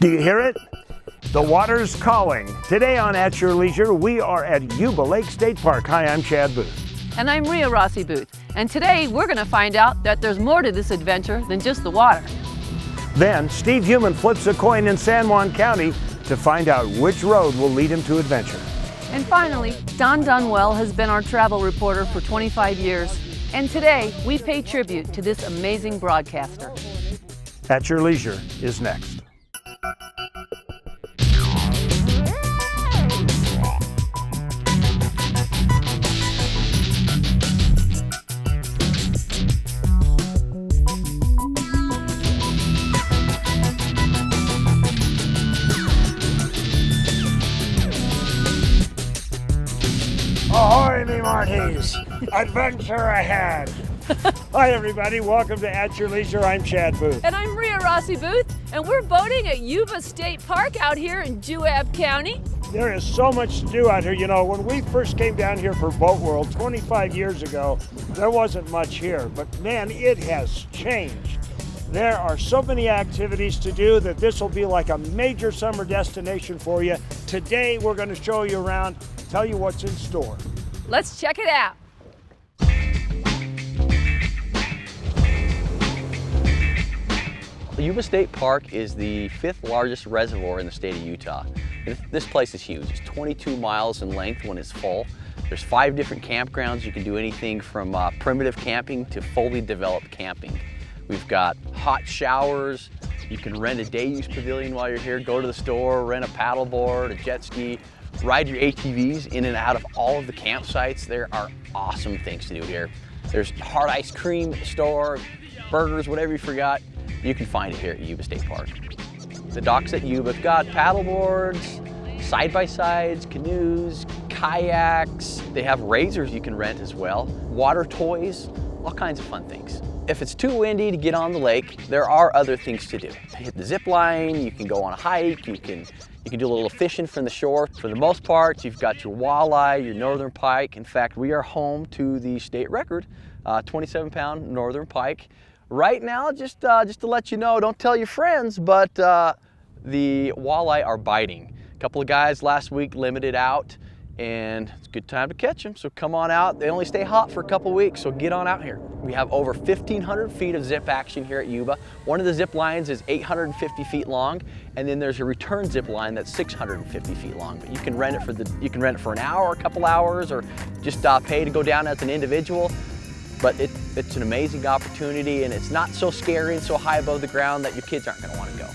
Do you hear it? The water's calling. Today on At Your Leisure, we are at Yuba Lake State Park. Hi, I'm Chad Booth. And I'm Ria Rossi Booth. And today we're going to find out that there's more to this adventure than just the water. Then Steve Human flips a coin in San Juan County to find out which road will lead him to adventure. And finally, Don Dunwell has been our travel reporter for 25 years. And today we pay tribute to this amazing broadcaster. At Your Leisure is next. Ahoy, me Marties! Adventure ahead! Hi, everybody. Welcome to At Your Leisure. I'm Chad Booth. And I'm Ria Rossi Booth, and we're boating at Yuba State Park out here in Juab County. There is so much to do out here. You know, when we first came down here for Boat World 25 years ago, there wasn't much here, but man, it has changed. There are so many activities to do that this will be like a major summer destination for you. Today, we're going to show you around, tell you what's in store. Let's check it out. Yuba State Park is the 5th largest reservoir in the state of Utah. This place is huge. It's 22 miles in length when it's full. There's 5 different campgrounds. You can do anything from primitive camping to fully developed camping. We've got hot showers. You can rent a day-use pavilion while you're here, go to the store, rent a paddleboard, a jet ski, ride your ATVs in and out of all of the campsites. There are awesome things to do here. There's hard ice cream store, burgers, whatever you forgot. You can find it here at Yuba State Park. The docks at Yuba have got paddleboards, side-by-sides, canoes, kayaks. They have razors you can rent as well, water toys, all kinds of fun things. If it's too windy to get on the lake, there are other things to do. Hit the zip line, you can go on a hike, you can do a little fishing from the shore. For the most part, you've got your walleye, your northern pike. In fact, we are home to the state record, 27-pound northern pike. Right now, just to let you know, don't tell your friends, but the walleye are biting. A couple of guys last week limited out, and it's a good time to catch them, so come on out. They only stay hot for a couple weeks, so get on out here. We have over 1,500 feet of zip action here at Yuba. One of the zip lines is 850 feet long, and then there's a return zip line that's 650 feet long. But you can rent it for an hour, a couple hours, or just pay to go down as an individual. But it's an amazing opportunity, and it's not so scary and so high above the ground that your kids aren't going to want to go.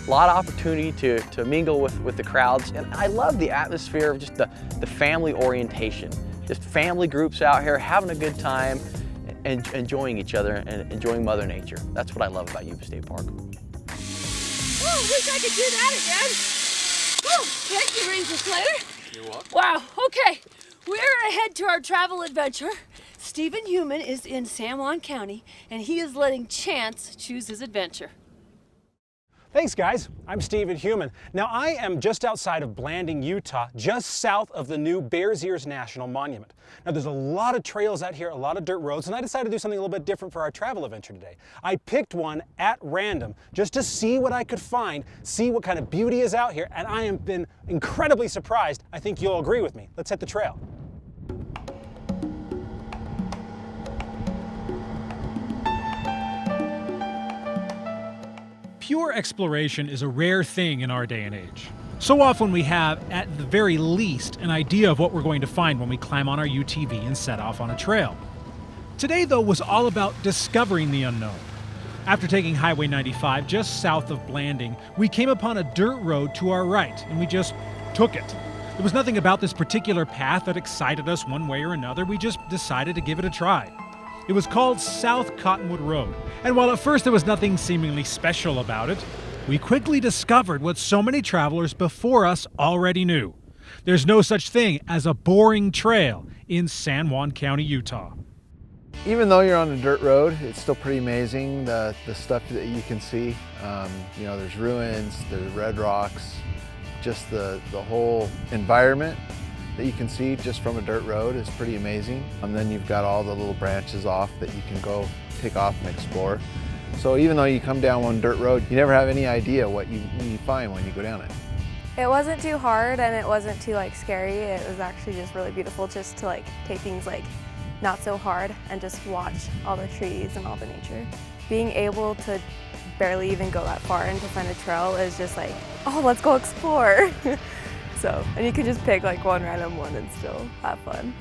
A lot of opportunity to mingle with the crowds, and I love the atmosphere of just the family orientation. Just family groups out here having a good time and enjoying each other and enjoying Mother Nature. That's what I love about Yuba State Park. Oh, wish I could do that again. Oh, thank you, Ranger Slater. You're welcome. Wow, okay. We're ahead to our travel adventure. Stephen Human is in San Juan County, and he is letting chance choose his adventure. Thanks, guys. I'm Stephen Human. Now, I am just outside of Blanding, Utah, just south of the new Bears Ears National Monument. Now, there's a lot of trails out here, a lot of dirt roads, and I decided to do something a little bit different for our travel adventure today. I picked one at random just to see what I could find, see what kind of beauty is out here, and I have been incredibly surprised. I think you'll agree with me. Let's hit the trail. Pure exploration is a rare thing in our day and age. So often we have, at the very least, an idea of what we're going to find when we climb on our UTV and set off on a trail. Today, though, was all about discovering the unknown. After taking Highway 95 just south of Blanding, we came upon a dirt road to our right, and we just took it. There was nothing about this particular path that excited us one way or another. We just decided to give it a try. It was called South Cottonwood Road, and while at first there was nothing seemingly special about it, we quickly discovered what so many travelers before us already knew. There's no such thing as a boring trail in San Juan County, Utah. Even though you're on a dirt road, it's still pretty amazing, the stuff that you can see. You know, there's ruins, there's red rocks, just the whole environment that you can see just from a dirt road is pretty amazing. And then you've got all the little branches off that you can go take off and explore. So even though you come down one dirt road, you never have any idea what you find when you go down it. It wasn't too hard and it wasn't too scary. It was actually just really beautiful just to take things not so hard and just watch all the trees and all the nature. Being able to barely even go that far and to find a trail is just oh, let's go explore. And you can just pick one random one and still have fun.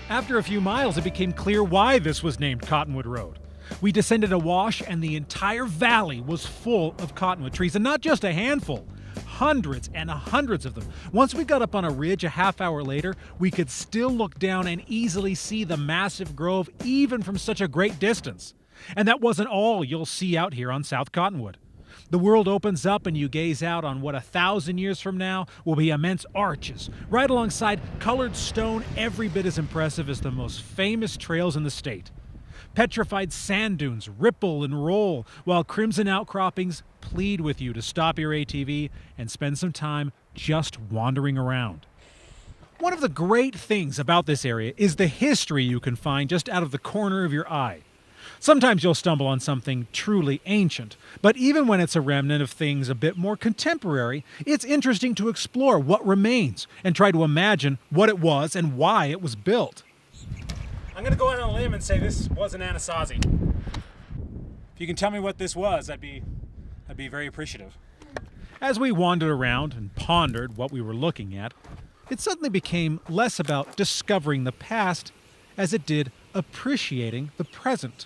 After a few miles, it became clear why this was named Cottonwood Road. We descended a wash and the entire valley was full of cottonwood trees, and not just a handful. Hundreds and hundreds of them. Once we got up on a ridge a half hour later, we could still look down and easily see the massive grove even from such a great distance. And that wasn't all you'll see out here on South Cottonwood. The world opens up and you gaze out on what 1,000 years from now will be immense arches, right alongside colored stone every bit as impressive as the most famous trails in the state. Petrified sand dunes ripple and roll, while crimson outcroppings plead with you to stop your ATV and spend some time just wandering around. One of the great things about this area is the history you can find just out of the corner of your eye. Sometimes you'll stumble on something truly ancient, but even when it's a remnant of things a bit more contemporary, it's interesting to explore what remains and try to imagine what it was and why it was built. I'm going to go out on a limb and say this was an Anasazi. If you can tell me what this was, I'd be very appreciative. As we wandered around and pondered what we were looking at, it suddenly became less about discovering the past as it did appreciating the present.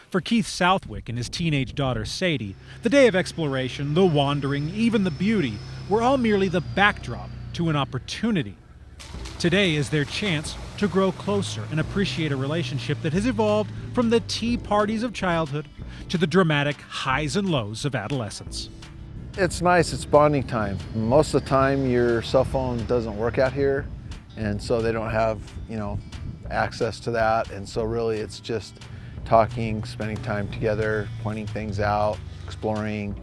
For Keith Southwick and his teenage daughter Sadie, the day of exploration, the wandering, even the beauty, were all merely the backdrop to an opportunity. Today is their chance to grow closer and appreciate a relationship that has evolved from the tea parties of childhood to the dramatic highs and lows of adolescence. It's nice, it's bonding time. Most of the time your cell phone doesn't work out here, and so they don't have, access to that, and so really it's just talking, spending time together, pointing things out, exploring,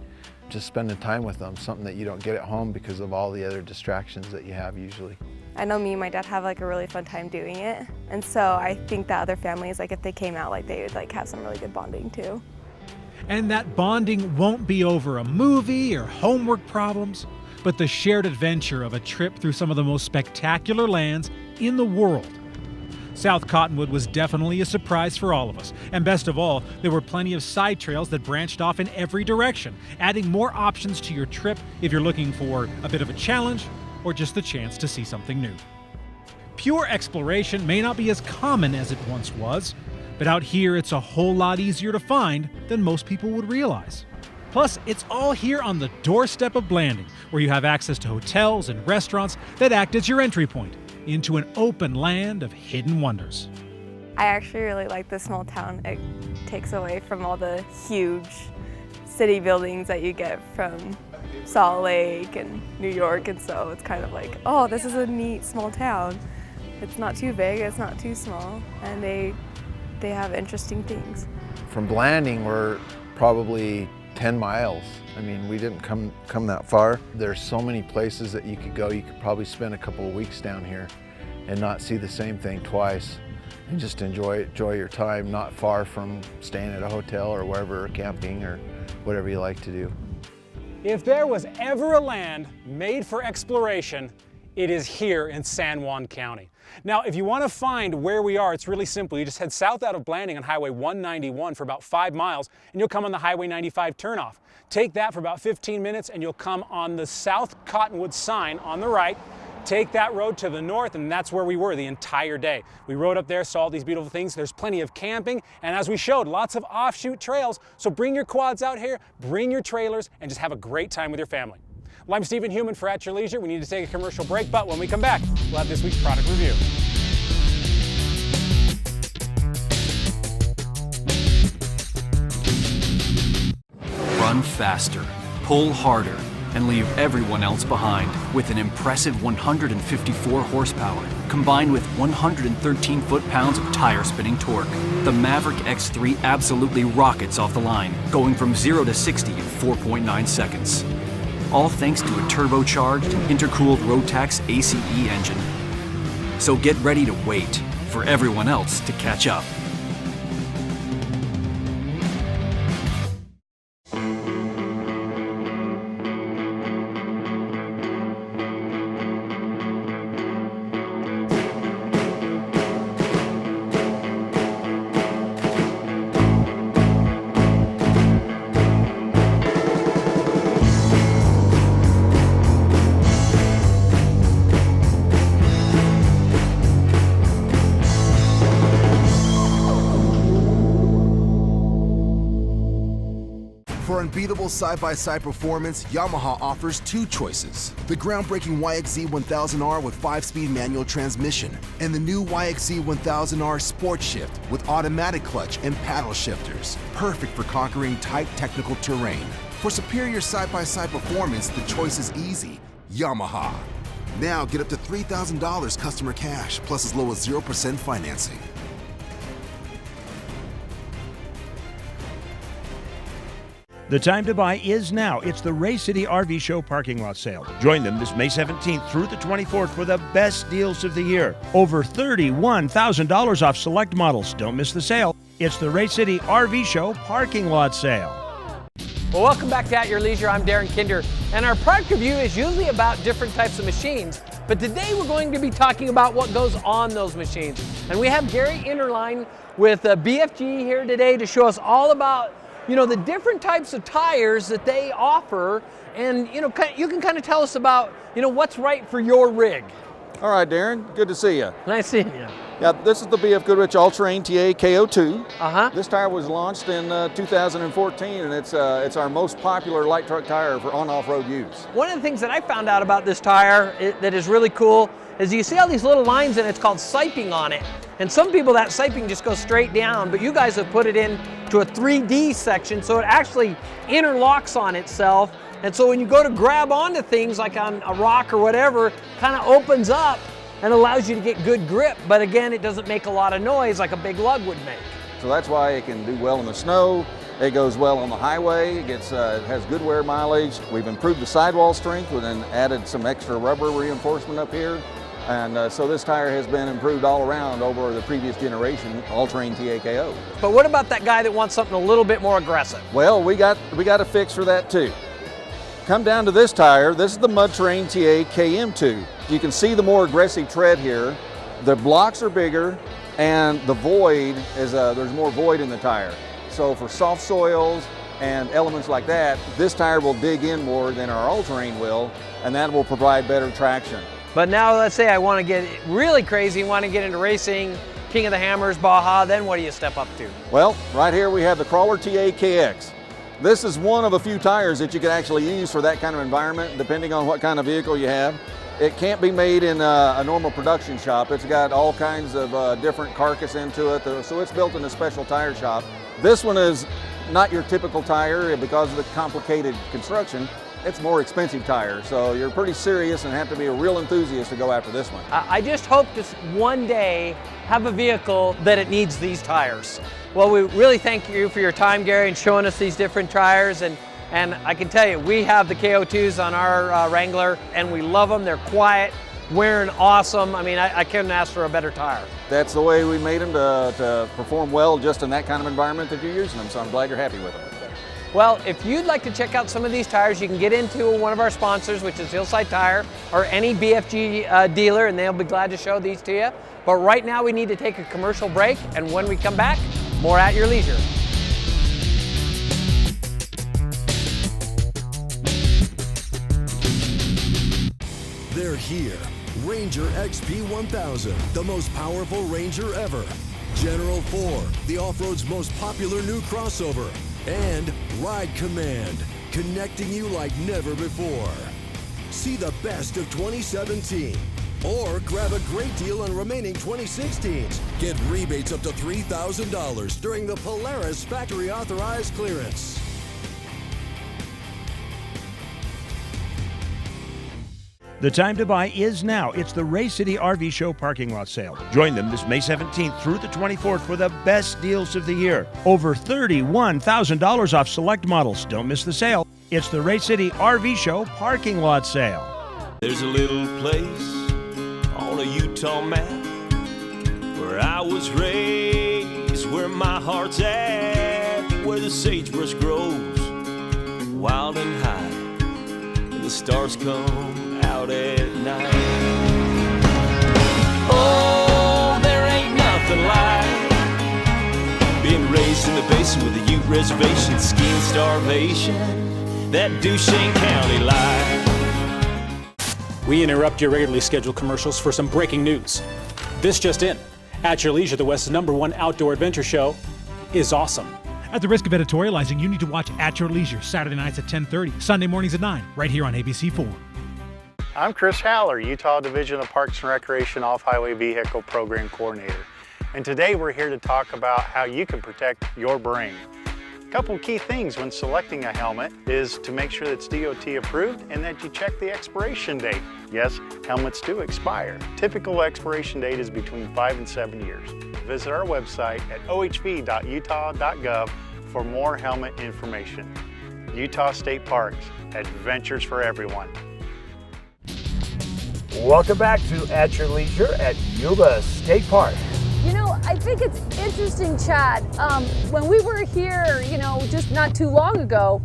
just spending time with them, something that you don't get at home because of all the other distractions that you have usually. I know me and my dad have a really fun time doing it, and so I think that other families, if they came out, they would have some really good bonding too. And that bonding won't be over a movie or homework problems, but the shared adventure of a trip through some of the most spectacular lands in the world. South Cottonwood was definitely a surprise for all of us, and best of all, there were plenty of side trails that branched off in every direction, adding more options to your trip if you're looking for a bit of a challenge or just the chance to see something new. Pure exploration may not be as common as it once was, but out here it's a whole lot easier to find than most people would realize. Plus, it's all here on the doorstep of Blanding, where you have access to hotels and restaurants that act as your entry point into an open land of hidden wonders. I actually really like this small town. It takes away from all the huge city buildings that you get from Salt Lake and New York, and so it's kind of oh, this is a neat small town. It's not too big, it's not too small, and they have interesting things. From Blanding, we're probably 10 miles. I mean, we didn't come that far. There's so many places that you could go. You could probably spend a couple of weeks down here and not see the same thing twice, and just enjoy your time not far from staying at a hotel or wherever, or camping or whatever you like to do. If there was ever a land made for exploration, it is here in San Juan County. Now, if you want to find where we are, it's really simple. You just head south out of Blanding on Highway 191 for about 5 miles, and you'll come on the Highway 95 turnoff. Take that for about 15 minutes, and you'll come on the South Cottonwood sign on the right. Take that road to the north, and that's where we were the entire day. We rode up there, saw all these beautiful things. There's plenty of camping, and as we showed, lots of offshoot trails. So bring your quads out here, bring your trailers, and just have a great time with your family. Well, I'm Stephen Human for At Your Leisure. We need to take a commercial break, but when we come back, we'll have this week's product review. Run faster, pull harder, and leave everyone else behind with an impressive 154 horsepower combined with 113 foot-pounds of tire-spinning torque. The Maverick X3 absolutely rockets off the line, going from 0 to 60 in 4.9 seconds. All thanks to a turbocharged and intercooled Rotax ACE engine. So get ready to wait for everyone else to catch up. unbeatable side-by-side performance, Yamaha offers two choices. The groundbreaking YXZ 1000R with 5-speed manual transmission, and the new YXZ 1000R Sport Shift with automatic clutch and paddle shifters. Perfect for conquering tight technical terrain. For superior side-by-side performance, the choice is easy. Yamaha. Now get up to $3,000 customer cash, plus as low as 0% financing. The time to buy is now. It's the Ray City RV Show parking lot sale. Join them this May 17th through the 24th for the best deals of the year. Over $31,000 off select models. Don't miss the sale. It's the Ray City RV Show parking lot sale. Well, welcome back to At Your Leisure. I'm Darren Kinder, and our product review is usually about different types of machines, but today we're going to be talking about what goes on those machines. And we have Gary Interline with BFG here today to show us all about the different types of tires that they offer, and you can kind of tell us about what's right for your rig. All right, Darren, good to see you. Nice seeing you. Yeah, this is the BF Goodrich All-Terrain TA KO2. Uh-huh. This tire was launched in 2014, and it's our most popular light truck tire for on-off-road use. One of the things that I found out about this tire that is really cool is you see all these little lines, and it's called siping on it. And some people, that siping just goes straight down, but you guys have put it into a 3D section, so it actually interlocks on itself. And so when you go to grab onto things like on a rock or whatever, kind of opens up and allows you to get good grip. But again, it doesn't make a lot of noise like a big lug would make. So that's why it can do well in the snow. It goes well on the highway. It has good wear mileage. We've improved the sidewall strength and then added some extra rubber reinforcement up here. And so this tire has been improved all around over the previous generation All-Terrain TAKO. But what about that guy that wants something a little bit more aggressive? Well, we got a fix for that too. Come down to this tire. This is the Mud Terrain TA KM2. You can see the more aggressive tread here. The blocks are bigger, and the void is there's more void in the tire. So for soft soils and elements like that, this tire will dig in more than our all-terrain will, and that will provide better traction. But now let's say I want to get really crazy, want to get into racing, King of the Hammers, Baja, then what do you step up to? Well, right here we have the Crawler TA KX. This is one of a few tires that you can actually use for that kind of environment, depending on what kind of vehicle you have. It can't be made in a normal production shop. It's got all kinds of different carcass into it, so it's built in a special tire shop. This one is not your typical tire because of the complicated construction. It's a more expensive tire, so you're pretty serious and have to be a real enthusiast to go after this one. I just hope to one day have a vehicle that it needs these tires. Well, we really thank you for your time, Gary, and showing us these different tires. And I can tell you, we have the KO2s on our Wrangler, and we love them. They're quiet, wearing awesome. I mean, I couldn't ask for a better tire. That's the way we made them to perform well just in that kind of environment that you're using them, so I'm glad you're happy with them. Well, if you'd like to check out some of these tires, you can get into one of our sponsors, which is Hillside Tire, or any BFG dealer, and they'll be glad to show these to you. But right now we need to take a commercial break, and when we come back, more At Your Leisure. They're here. Ranger XP 1000, the most powerful Ranger ever. General 4, the off-road's most popular new crossover. And Ride Command, connecting you like never before. See the best of 2017. Or grab a great deal on remaining 2016s. Get rebates up to $3,000 during the Polaris factory authorized clearance. The time to buy is now. It's the Ray City RV Show parking lot sale. Join them this May 17th through the 24th for the best deals of the year. Over $31,000 off select models. Don't miss the sale. It's the Ray City RV Show parking lot sale. There's a little place on a Utah map where I was raised, where my heart's at, where the sagebrush grows wild and high, and the stars come out at night. Oh, there ain't nothing like being raised in the basin with a Ute reservation, skiing starvation, that Duchesne County life. We interrupt your regularly scheduled commercials for some breaking news. This just in. At Your Leisure, the West's #1 outdoor adventure show, is awesome. At the risk of editorializing, you need to watch At Your Leisure, Saturday nights at 10:30, Sunday mornings at 9, right here on ABC4. I'm Chris Haller, Utah Division of Parks and Recreation Off-Highway Vehicle Program Coordinator. And today we're here to talk about how you can protect your brain. A couple key things when selecting a helmet is to make sure that it's DOT approved and that you check the expiration date. Yes, helmets do expire. Typical expiration date is between 5 and 7 years. Visit our website at ohv.utah.gov for more helmet information. Utah State Parks, adventures for everyone. Welcome back to At Your Leisure at Yuba State Park. You know, I think it's interesting, Chad. When we were here, you know, just not too long ago,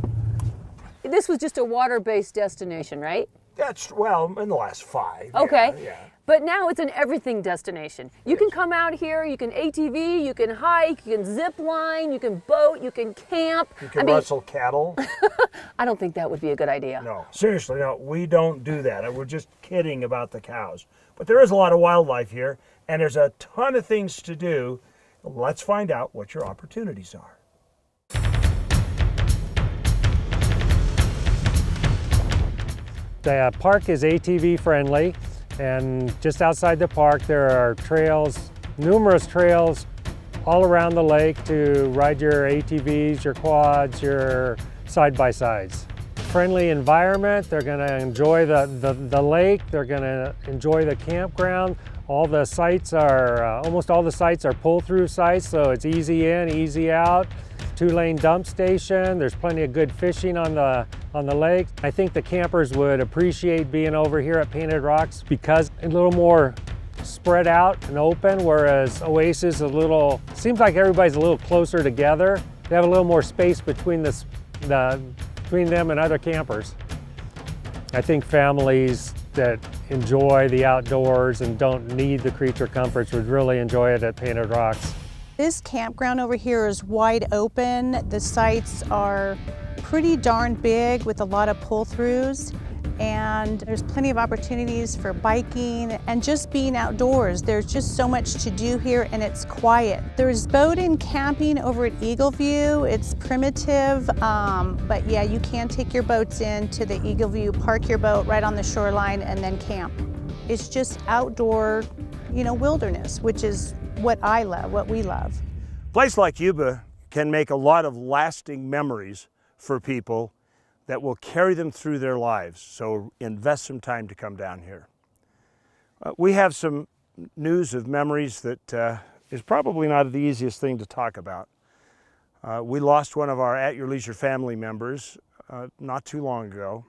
this was just a water-based destination, right? That's, well, in the last 5. Okay. Yeah. But now it's an everything destination. You can come out here, you can ATV, you can hike, you can zip line, you can boat, you can camp. You can rustle cattle. I don't think that would be a good idea. No, seriously, no, we don't do that. We're just kidding about the cows. But there is a lot of wildlife here, and there's a ton of things to do. Let's find out what your opportunities are. The park is ATV friendly, and just outside the park there are trails, numerous trails all around the lake to ride your ATVs, your quads, your side-by-sides. Friendly environment, they're going to enjoy the lake, they're going to enjoy the campground. All the sites are, almost all the sites are pull-through sites, so it's easy in, easy out. 2-lane dump station, there's plenty of good fishing on the lake. I think the campers would appreciate being over here at Painted Rocks because a little more spread out and open, whereas Oasis seems like everybody's a little closer together. They have a little more space between between them and other campers. I think families that enjoy the outdoors and don't need the creature comforts would really enjoy it at Painted Rocks. This campground over here is wide open. The sites are pretty darn big with a lot of pull-throughs, and there's plenty of opportunities for biking and just being outdoors. There's just so much to do here, and it's quiet. There's boat and camping over at Eagle View. It's primitive, but yeah, you can take your boats into the Eagle View, park your boat right on the shoreline, and then camp. It's just outdoor, you know, wilderness, which is what I love, what we love. A place like Yuba can make a lot of lasting memories for people that will carry them through their lives, so invest some time to come down here. We have some news of memories that is probably not the easiest thing to talk about. We lost one of our At Your Leisure family members not too long ago,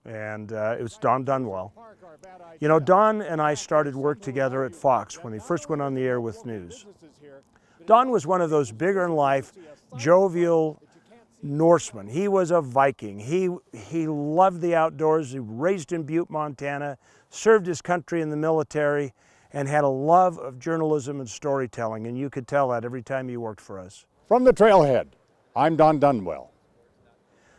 and it was Don Dunwell. You know, Don and I started work together at Fox when he first went on the air with news. Don was one of those bigger-in-life, jovial Norsemen. He was a Viking. He loved the outdoors. He was raised in Butte, Montana, served his country in the military, and had a love of journalism and storytelling, and you could tell that every time he worked for us. From the Trailhead, I'm Don Dunwell.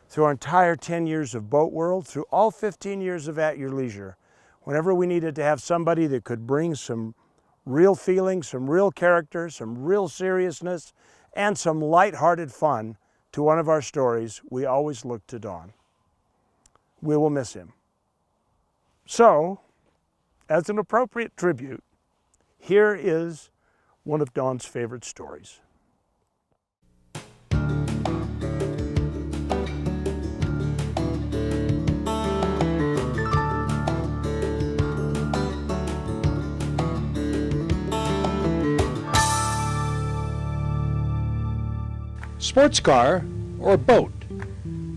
Through our entire 10 years of Boat World, through all 15 years of At Your Leisure, whenever we needed to have somebody that could bring some real feelings, some real character, some real seriousness, and some lighthearted fun to one of our stories, we always looked to Don. We will miss him. So, as an appropriate tribute, here is one of Don's favorite stories. Sports car or boat?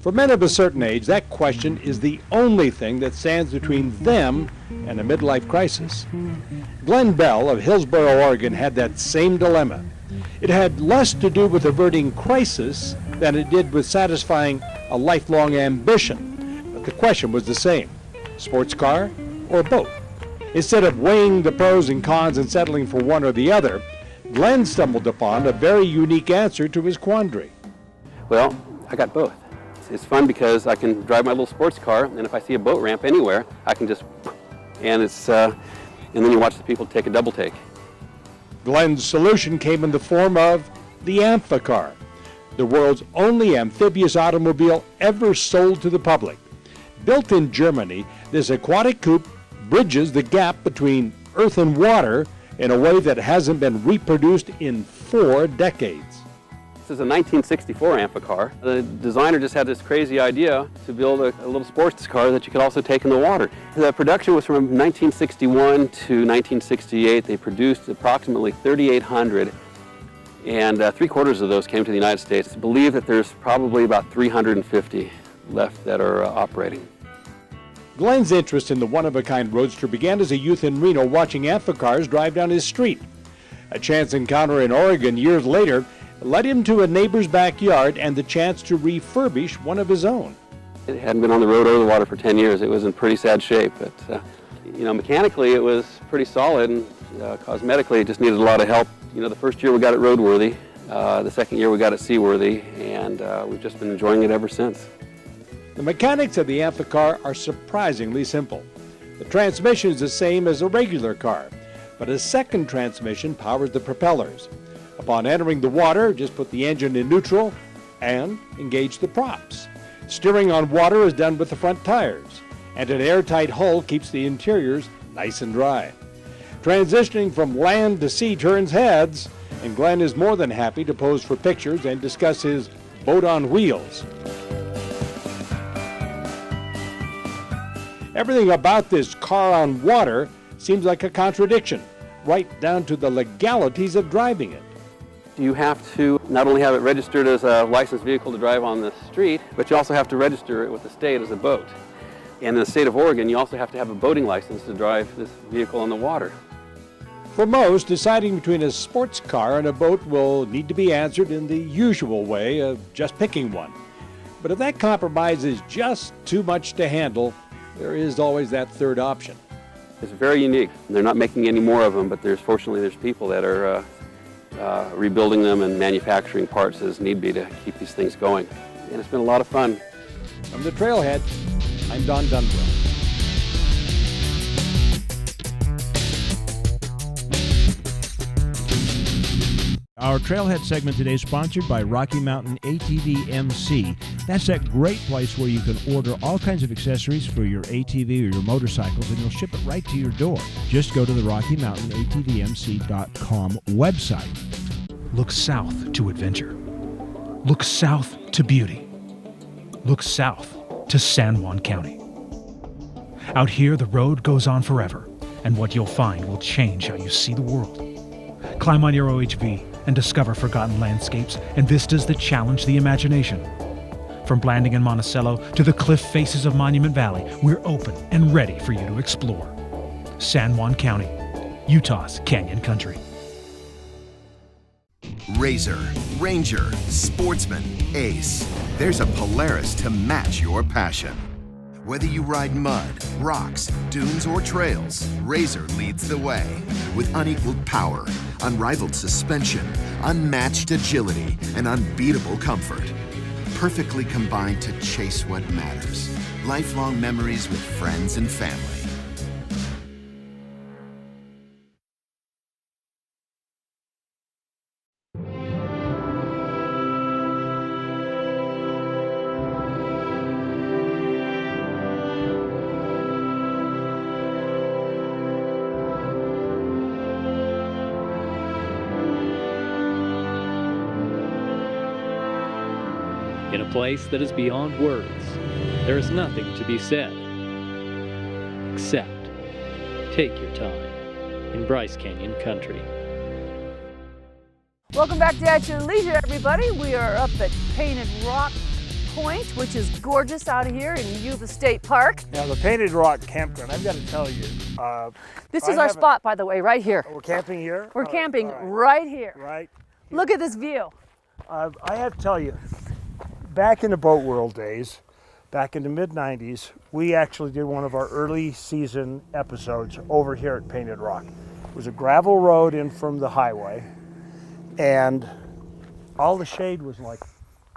For men of a certain age, that question is the only thing that stands between them and a midlife crisis. Glenn Bell of Hillsboro, Oregon had that same dilemma. It had less to do with averting crisis than it did with satisfying a lifelong ambition. But the question was the same: sports car or boat? Instead of weighing the pros and cons and settling for one or the other, Glenn stumbled upon a very unique answer to his quandary. Well, I got both. It's fun because I can drive my little sports car, and if I see a boat ramp anywhere, I can just, and then you watch the people take a double take. Glenn's solution came in the form of the Amphicar. the world's only amphibious automobile ever sold to the public. Built in Germany, this aquatic coupe bridges the gap between earth and water in a way that hasn't been reproduced in 4 decades. This is a 1964 Amphicar. The designer just had this crazy idea to build a little sports car that you could also take in the water. The production was from 1961 to 1968. They produced approximately 3,800, and 3/4 of those came to the United States. It's believed that there's probably about 350 left that are operating. Glenn's interest in the one-of-a-kind roadster began as a youth in Reno watching Amphicars drive down his street. A chance encounter in Oregon years later led him to a neighbor's backyard and the chance to refurbish one of his own. It hadn't been on the road or the water for 10 years. It was in pretty sad shape, but mechanically it was pretty solid, and cosmetically it just needed a lot of help. The first year we got it roadworthy, the second year we got it seaworthy, and we've just been enjoying it ever since. The mechanics of the Amphicar are surprisingly simple. The transmission is the same as a regular car, but a second transmission powers the propellers. Upon entering the water, just put the engine in neutral and engage the props. Steering on water is done with the front tires, and an airtight hull keeps the interiors nice and dry. Transitioning from land to sea turns heads, and Glenn is more than happy to pose for pictures and discuss his boat on wheels. Everything about this car on water seems like a contradiction, right down to the legalities of driving it. You have to not only have it registered as a licensed vehicle to drive on the street, but you also have to register it with the state as a boat. And in the state of Oregon, you also have to have a boating license to drive this vehicle on the water. For most, deciding between a sports car and a boat will need to be answered in the usual way of just picking one. But if that compromise is just too much to handle, there is always that third option. It's very unique. They're not making any more of them, but fortunately there's people that are rebuilding them and manufacturing parts as need be to keep these things going. And it's been a lot of fun. From the Trailhead, I'm Don Dunwell. Our Trailhead segment today is sponsored by Rocky Mountain ATV MC. That's that great place where you can order all kinds of accessories for your ATV or your motorcycles, and you'll ship it right to your door. Just go to the Rocky Mountain ATVMC.com website. Look south to adventure. Look south to beauty. Look south to San Juan County. Out here, the road goes on forever, and what you'll find will change how you see the world. Climb on your OHV and discover forgotten landscapes and vistas that challenge the imagination. From Blanding and Monticello to the cliff faces of Monument Valley, we're open and ready for you to explore. San Juan County, Utah's Canyon Country. Razor, Ranger, Sportsman, Ace. There's a Polaris to match your passion. Whether you ride mud, rocks, dunes, or trails, Razor leads the way. With unequaled power, unrivaled suspension, unmatched agility, and unbeatable comfort. Perfectly combined to chase what matters. Lifelong memories with friends and family. In a place that is beyond words, there is nothing to be said, except take your time in Bryce Canyon Country. Welcome back to At Your Leisure, everybody. We are up at Painted Rock Point, which is gorgeous out here in Yuba State Park. Now, the Painted Rock Campground, I've got to tell you. This is our spot, by the way, right here. We're camping here? We're camping right here. Right. Look at this view. I have to tell you, back in the boat world days, back in the mid-90s, we actually did one of our early season episodes over here at Painted Rock. It was a gravel road in from the highway, and all the shade was like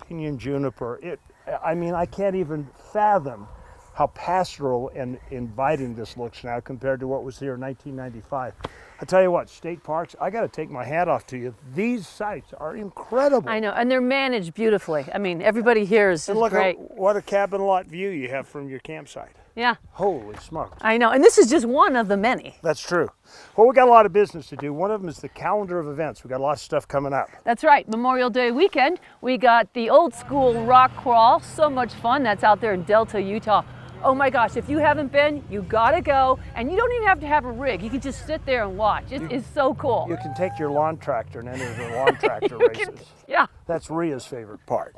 pinyon juniper. I mean, I can't even fathom how pastoral and inviting this looks now compared to what was here in 1995. I tell you what, state parks, I got to take my hat off to you. These sites are incredible. I know, and they're managed beautifully. I mean, everybody here is and look great. What a cabin lot view you have from your campsite. Yeah. Holy smokes. I know, and this is just one of the many. That's true. Well, we got a lot of business to do. One of them is the calendar of events. We got a lot of stuff coming up. That's right. Memorial Day weekend, we got the old school rock crawl. So much fun. That's out there in Delta, Utah. Oh my gosh, if you haven't been, you gotta go. And you don't even have to have a rig. You can just sit there and watch. It is so cool. You can take your lawn tractor and enter the lawn tractor races. Yeah. That's Ria's favorite part.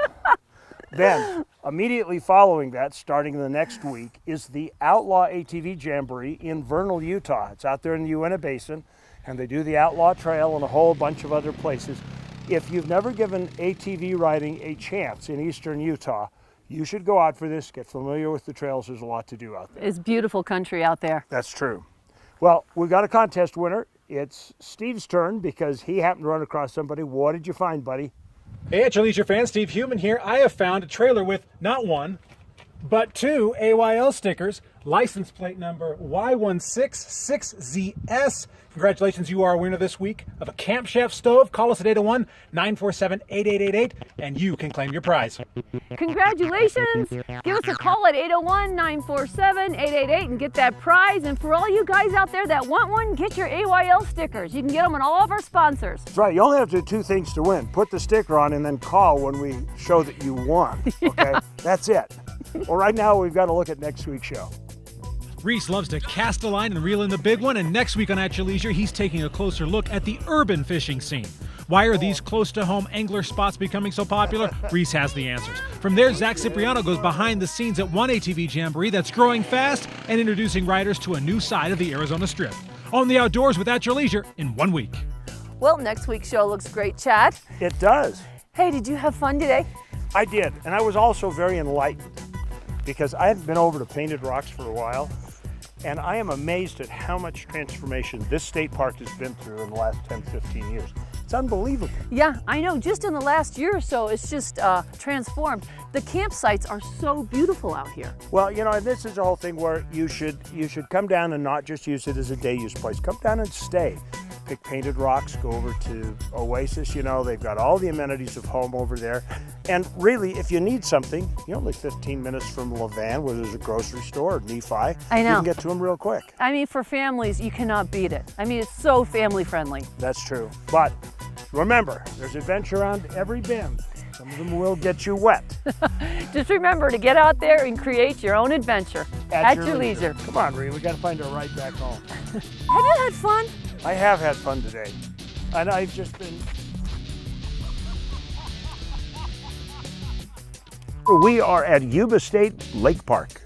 Then, immediately following that, starting the next week, is the Outlaw ATV Jamboree in Vernal, Utah. It's out there in the Uinta Basin, and they do the Outlaw Trail and a whole bunch of other places. If you've never given ATV riding a chance in eastern Utah, you should go out for this, get familiar with the trails. There's a lot to do out there. It's beautiful country out there. That's true. Well, we've got a contest winner. It's Steve's turn because he happened to run across somebody. What did you find, buddy? Hey, at your leisure fans, Steve Human here. I have found a trailer with not one, but two AYL stickers, license plate number Y166ZS. Congratulations, you are a winner this week of a camshaft stove. Call us at 801-947-8888 and you can claim your prize. Congratulations! Give us a call at 801-947-8888 and get that prize. And for all you guys out there that want one, get your AYL stickers. You can get them on all of our sponsors. That's right. You only have to do two things to win. Put the sticker on and then call when we show that you won. Okay? That's it. Well, right now we've got to look at next week's show. Reese loves to cast a line and reel in the big one, and next week on At Your Leisure, he's taking a closer look at the urban fishing scene. Why are these close-to-home angler spots becoming so popular? Reese has the answers. From there, Zach Cipriano goes behind the scenes at one ATV Jamboree that's growing fast and introducing riders to a new side of the Arizona Strip. On the outdoors with At Your Leisure in 1 week. Well, next week's show looks great, Chad. It does. Hey, did you have fun today? I did, and I was also very enlightened because I hadn't been over to Painted Rocks for a while. And I am amazed at how much transformation this state park has been through in the last 10, 15 years. It's unbelievable. Yeah, I know. Just in the last year or so, it's just transformed. The campsites are so beautiful out here. Well, you know, and this is the whole thing where you should come down and not just use it as a day use place. Come down and stay. Pick Painted Rocks, go over to Oasis. You know, they've got all the amenities of home over there. And really, if you need something, you're only 15 minutes from Levan, where there's a grocery store, or Nephi. I know. You can get to them real quick. I mean, for families, you cannot beat it. I mean, it's so family friendly. That's true. But remember, there's adventure around every bend. Some of them will get you wet. Just remember to get out there and create your own adventure at your leisure. Come on, Ria, we got to find a ride back home. Have you had fun? I have had fun today. And I've just been... We are at Yuba State Lake Park.